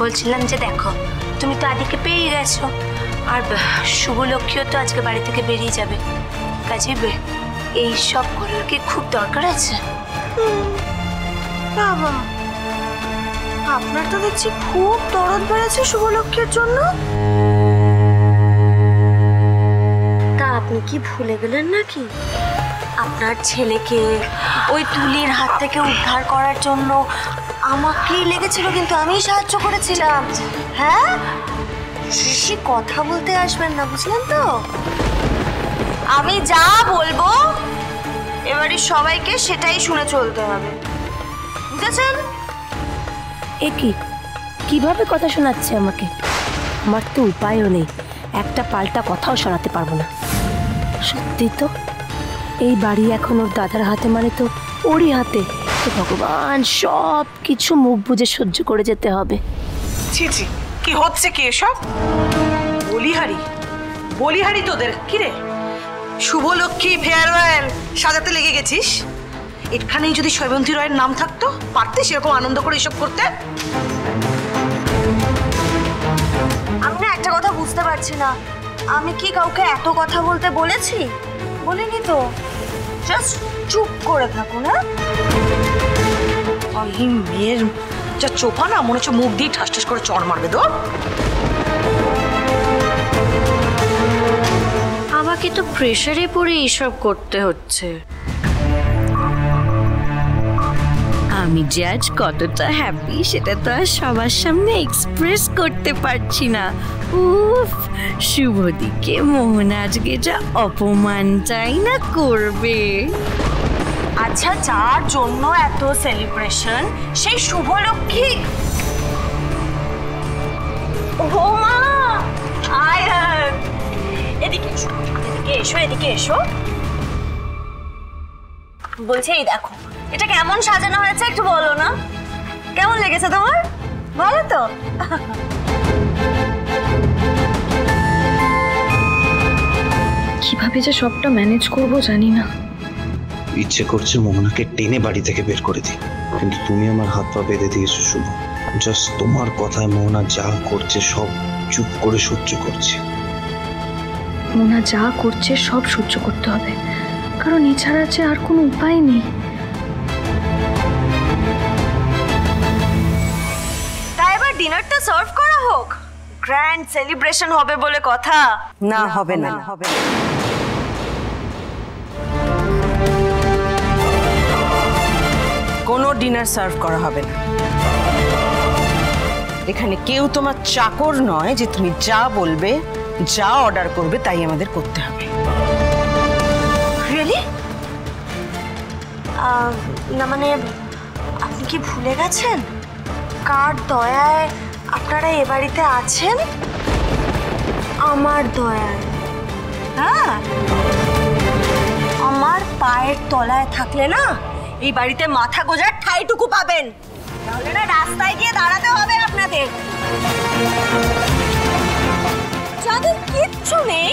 বলছিলাম যে দেখো তুমি তো আদিকে পেয়ে গেছো, আর শুভলক্ষ্মীও তো আজকে বাড়ি থেকে বেরিয়ে যাবে, কাজে এই সব করার কি খুব দরকার আছে? বাবা, আপনার তো দেখছি খুব দরদ বেড়েছে শুভলক্ষ্মীর জন্য। তা আপনি কি ভুলে গেলেন নাকি আপনার ছেলেকে ওই তুলির হাত থেকে উদ্ধার করার জন্য আমাকেই লেগেছিল, কিন্তু আমি সাহায্য করেছিলাম। হ্যাঁ, বেশি কথা বলতে আসবেন না, বুঝলেন তো? আমি যা বলবো এবারে সবাইকে সেটাই শুনে চলতে হবে, বুঝেছেন? এ কিভাবে কথা শোনাচ্ছে আমাকে? আমার তো উপায়ও নেই, একটা পাল্টা কথাও শোনাতে পারবো না। সত্যি তো, এই বাড়ি এখন ওর দাদার হাতে, মানে তো ওরই হাতে। তো ভগবান, সব কিছু মুখ বুজে সহ্য করে যেতে হবে। ছি ছি, কি হচ্ছে কি এসব? বলিহারি তোদের কি রে? শুভলক্ষ্মী ফেয়ারওয়েল সাজাতে লেগে গেছিস? এখানেই যদি সৈবন্তী রয়ের নাম থাকতো, পারতিস এরকম আনন্দ করে এসব করতে? আমি না একটা কথা বুঝতে পারছি না, আমি কি কাউকে এত কথা বলতে বলেছি? বলিনি তো। জাস্ট চুপ করে থাকুন। হ্যাঁ, এই মেয়ের যা চোপা না, মনে হচ্ছে মুখ দিয়ে ঠাস ঠাস করে চড় মারবে। তো আমাকে তো প্রেসারে পড়ে এইসব করতে হচ্ছে। আমি যে আজ কতটা হ্যাপি সেটা তো আর সবার সামনে এক্সপ্রেস করতে পারছি না। উফ, শুভদিকে মোহন আজকে যা অপমানটাই না করবে। আচ্ছা, যার জন্য এত সেলিব্রেশন, সেই শুভলক্ষ্মী। ও মা, আয়ান, এদিকে এসো, এদিকে এসো। বলছি, এই দেখো এটা কেমন সাজানো হয়েছে, একটু বলো না, কেমন লেগেছে তোমার? ভালো তো? কিভাবে যে সবটা ম্যানেজ করব জানি না। ইচ্ছে করছে মোহনাকে টেনে বাড়ি থেকে বের করে দিই, কিন্তু তুমি আমার হাত পা বেঁধে দিয়েছো শুভ। জাস্ট তোমার কথায় মোহনা যা করছে সব চুপ করে সহ্য করছে। মোনা যা করছে সব সহ্য করতে হবে, কারণ এছাড়া যে আর কোনো উপায় নেই। তাই এবার ডিনারটা সার্ভ করা হোক, গ্র্যান্ড সেলিব্রেশন হবে বলে কথা। না, হবে না। কোনো ডিনার সার্ভ করা হবে না। এখানে কেউ তোমার চাকর নয় যে তুমি যা বলবে, যা অর্ডার করবে তাই আমাদের করতে হবে। রিয়েলি? না মানে, আপনি কি ভুলে গেছেন কার দয়ায় আপনারা এ বাড়িতে আছেন? আমার দয়ায়। হ্যাঁ, আমার পায়ের তলায় থাকলে না এই বাড়িতে মাথা গোজার ঠাইটুকু পাবেন, তাহলে না রাস্তায় গিয়ে দাঁড়াতে হবে আপনাদের। যাদের কিচ্ছু নেই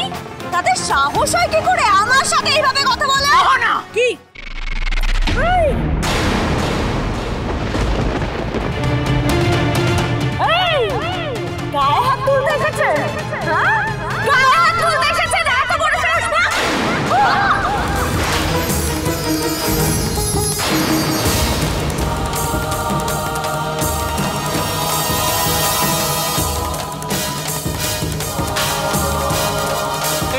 তাদের সাহস হয় কি করে আমার সাথে এইভাবে কথা বলে? না কি গায়ে হাত তুলতে এসেছে? গায়ে হাত তুলতে এসেছে? এত বড় সাহস না?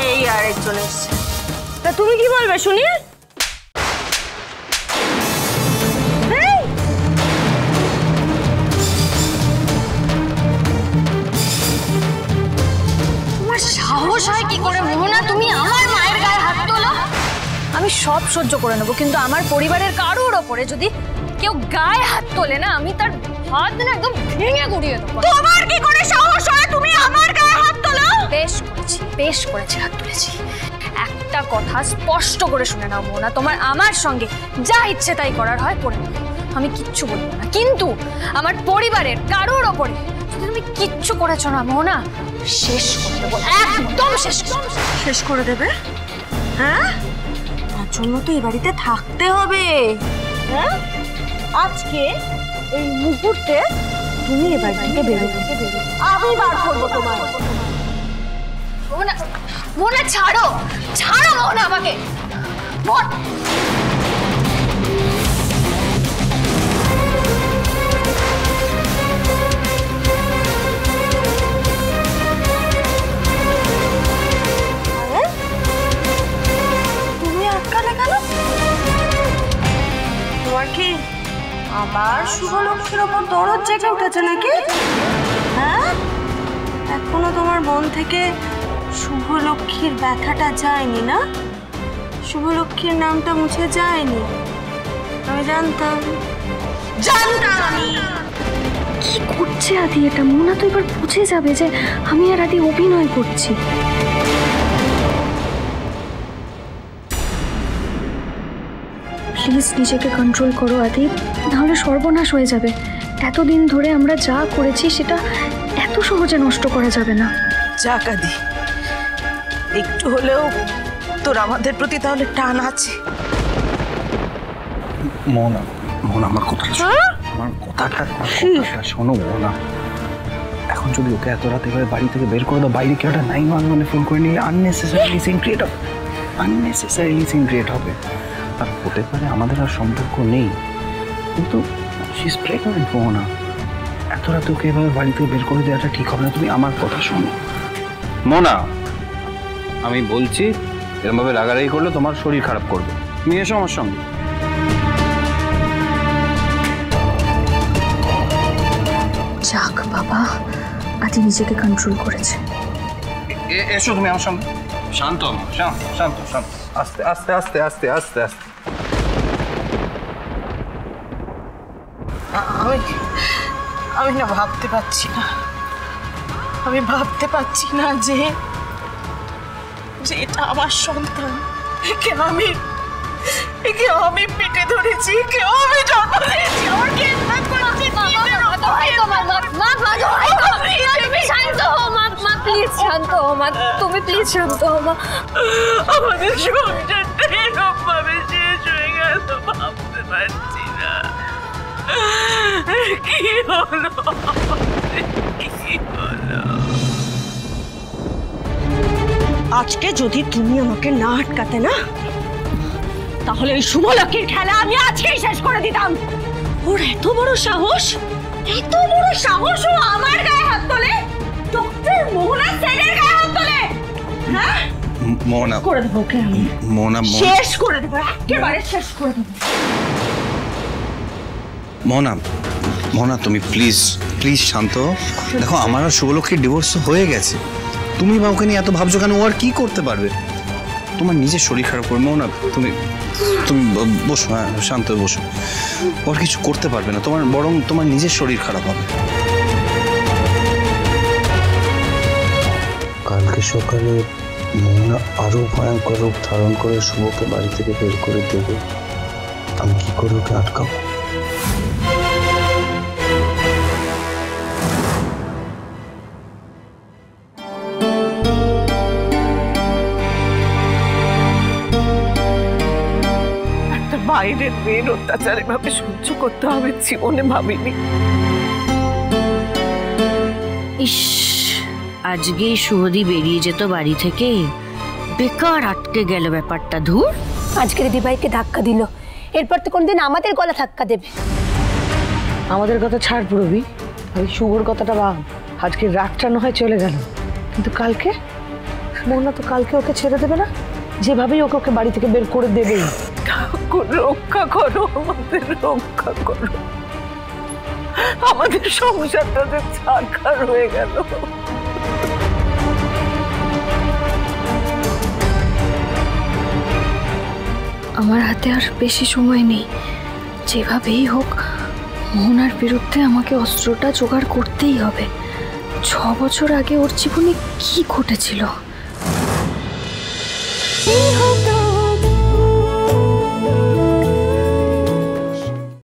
এই আরেকজন এসছে। তা তুমি কি বলবে শুনি? সাহস হয় কি করে মোহনা তুমি আমার মায়ের গায়ে হাত তোলো? আমি সব সহ্য করে নেবো, কিন্তু আমার পরিবারের কারোর ওপরে যদি কেউ গায়ে হাত তোলে না, আমি তার হাত না একদম ভেঙে গুড়িয়ে দেবো। তোমার কি করে সাহস হয় তুমি আমার গায়ে হাত তোলো? বেশ করেছি হাত তুলেছি। একটা কথা স্পষ্ট করে শুনে নাও মোহনা, তোমার আমার সঙ্গে যা ইচ্ছে তাই করার হয় করে নাও, আমি কিচ্ছু বলবো না। কিন্তু আমার পরিবারের কারোর ওপরে যদি তুমি কিচ্ছু করেছো না মোহনা, শেষ করে দেবো, একদম শেষ করে দেবে? হ্যাঁ, তার জন্য তো এই বাড়িতে থাকতে হবে। হ্যাঁ, আজকে এই মুহূর্তে তুমি এবার থেকে বেরোবে, আমি বার করবো তোমার। মোহনা, মোহনা ছাড়ো, ছাড়ো মোহনা আমাকে। তুমি আটকালে কেন? তোমার কি আবার শুভলক্ষ্মীর ওপর দরদ জেগে উঠেছে নাকি? হ্যাঁ, এখনো তোমার মন থেকে শুভলক্ষ্মীর ব্যথাটা যায়নি না? শুভলক্ষ্মীর নামটা মুছে যায়নি? আমি জানতাম, আমি। কি করছে আদি এটা? মোহনা তো এবার বুঝে যাবে যে আমি আর আদি অভিনয় করছি। প্লিজ নিজেকে কন্ট্রোল করো আদি, নাহলে সর্বনাশ হয়ে যাবে। এতদিন ধরে আমরা যা করেছি সেটা এত সহজে নষ্ট করা যাবে না। যাক আদি, একটু হলেও তোর আমাদের প্রতি তাহলে টান আছে। মোহনা, মোহনা আমার কথাটা শোনো, আমার কথাটা শোনো মোহনা। এখন যদি ওকে এত রাতে এভাবে বাড়ি থেকে বের করে দাও, বাইরে কেউ একটা 911 ফোন করে নিলে আননেসেসারিলি সিন ক্রিয়েট হবে, আননেসেসারিলি সিন ক্রিয়েট হবে। আর হতে পারে আমাদের আর সম্পর্ক নেই, কিন্তু শি ইজ প্রেগন্যান্ট মোহনা। এত রাতে ওকে এভাবে বাড়ি থেকে বের করে দেওয়াটা ঠিক হবে না। তুমি আমার কথা শোনো মোহনা, আমি বলছি এরকমভাবে রাগারাগি করলে তোমার শরীর খারাপ করবে। তুমি এসো আমার সঙ্গে। যাক বাবা, আদি নিজেকে কন্ট্রোল করেছে। এসো তুমি আমার সঙ্গে। শান্ত, শান্ত, শান্ত, শান্ত। আস্তে আস্তে আস্তে আস্তে আস্তে আস্তে। আমি না ভাবতে পারছি না, আমি ভাবতে পারছি না যে এটা আমার সন্তান। একে আমি পেটে ধরেছি, কেউ আমি জন্ম দিয়েছি, আমার কে আমাদের সংসারটা এরকম ভাবে শেষ হয়ে গেল ভাবতে পারছি না। কি হলো, কি হলো? আজকে যদি তুমি আমাকে না আটকাতে না, তাহলে ওই শুভলক্ষ্মীর খেলা আমি আজকেই শেষ করে দিতাম। ওর এত বড় সাহস, এত বড় সাহস, ও আমার গায়ে হাত তোলে, ডক্টর মোহনা সেনের গায়ে হাত তোলে। হ্যাঁ, মোহনা করে দেবো ওকে আমি, মোহনা, শেষ করে দেবো, একেবারে শেষ করে দেবো। মোহনা, মোহনা তুমি প্লিজ প্লিজ শান্ত। দেখো আমার আর শুভলক্ষ্মীর ডিভোর্স হয়ে গেছে, তুমি বা ওকে নিয়ে এত ভাবছো কেন? ও আর কি করতে পারবে? তোমার নিজের শরীর খারাপ করে। মোহনা তুমি তুমি বসো, হ্যাঁ শান্ত হয়ে বসো। ওর কিছু করতে পারবে না, তোমার বরং তোমার নিজের শরীর খারাপ হবে। কালকে সকালে মোহনা আরো ভয়ঙ্কর রূপ ধারণ করে শুভকে বাড়ি থেকে বের করে দেবে। আমি কি করে ওকে আটকাবো? বাইরের মেয়ের অত্যাচার এভাবে সহ্য করতে হবে জীবনে ভাবিনি। ইস, আজকেই শুভদি বেরিয়ে যেত বাড়ি থেকে, বেকার আটকে গেল ব্যাপারটা। ধুর, আজকে দিদিভাইকে ধাক্কা দিল, এরপর তো কোনদিন আমাদের গলা ধাক্কা দেবে। আমাদের কথা ছাড় পুরবি, ওই শুভর কথাটা ভাব। আজকে রাতটা না হয় চলে গেল, কিন্তু কালকে মোহনা তো কালকে ওকে ছেড়ে দেবে না, যেভাবেই ওকে ওকে বাড়ি থেকে বের করে দেবেই। ঠাকুর রক্ষা করো, আমাদের রক্ষা করো, আমাদের সংসারটা যে ছারখার হয়ে গেল। আমার হাতে আর বেশি সময় নেই, যেভাবেই হোক মোহনার বিরুদ্ধে আমাকে অস্ত্রটা জোগাড় করতেই হবে। 6 বছর আগে ওর জীবনে কি ঘটেছিল?